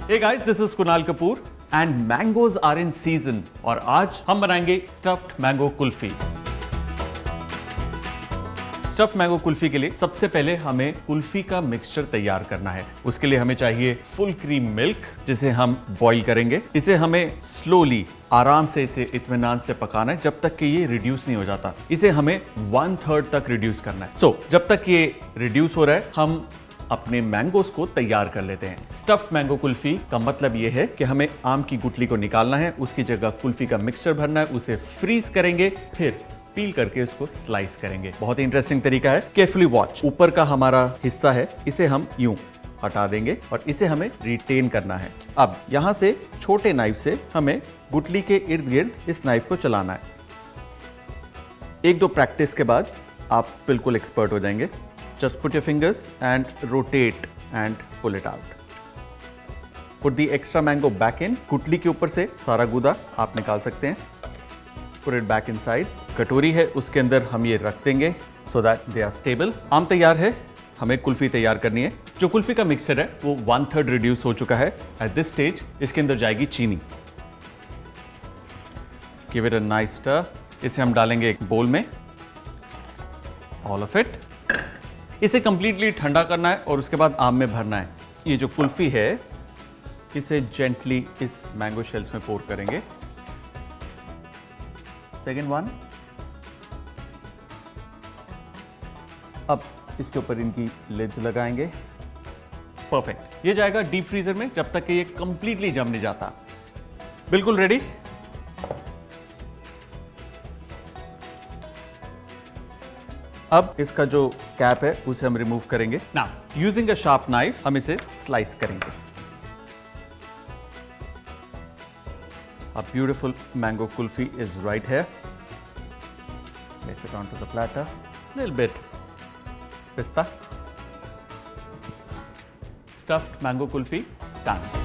Hey guys, this is Kunal Kapur and mangoes are in season और आज हम बनाएंगे stuffed mango kulfi. Stuffed mango kulfi के लिए सबसे पहले हमें कुल्फी का मिक्सचर तैयार करना है। उसके लिए हमें चाहिए फुल क्रीम मिल्क, जिसे हम बॉईल करेंगे। इसे हमें स्लोली आराम से इसे इत्मीनान से पकाना है जब तक कि ये रिड्यूस नहीं हो जाता। इसे हमें 1/3 तक रिड्यूस करना है। जब तक ये रिड्यूस हो रहा है हम अपने मैंगोस को तैयार कर लेते हैं। स्टफ्ड मैंगो कुल्फी का मतलब यह है कि हमें आम की गुठली को निकालना है, उसकी जगह कुल्फी का मिक्सचर भरना है, उसे फ्रीज करेंगे, फिर पील करके उसको स्लाइस करेंगे। बहुत ही इंटरेस्टिंग तरीका है। Carefully watch. ऊपर का हमारा हिस्सा है, इसे हम यूं हटा देंगे और इसे हमें रिटेन करना है। अब यहां से छोटे नाइफ से हमें गुठली के इर्द गिर्द इस नाइफ को चलाना है। 1-2 प्रैक्टिस के बाद आप बिल्कुल एक्सपर्ट हो जाएंगे। Just put your fingers and rotate and pull it out. Put the extra mango back in. गुठली के ऊपर से सारा गूदा आप निकाल सकते हैं। Put it back inside. कटोरी है, उसके अंदर हम ये रख देंगे so that they are stable. आम तैयार है, हमें कुल्फी तैयार करनी है। जो कुल्फी का मिक्सचर है वो 1/3 रिड्यूस हो चुका है। At this stage इसके अंदर जाएगी चीनी। Give it a nice stir. इसे हम डालेंगे एक बोल में। All of it. इसे कंप्लीटली ठंडा करना है और उसके बाद आम में भरना है। ये जो कुल्फी है इसे जेंटली इस मैंगो शेल्स में पोर करेंगे। Second one. अब इसके ऊपर इनकी लिड्स लगाएंगे। परफेक्ट। ये जाएगा डीप फ्रीजर में जब तक कि ये कंप्लीटली जम नहीं जाता। बिल्कुल रेडी। अब इसका जो कैप है उसे हम रिमूव करेंगे। Now using a sharp knife हम इसे स्लाइस करेंगे। A beautiful mango kulfi is right here. Place it onto the platter. Little bit pista. Stuffed mango kulfi done.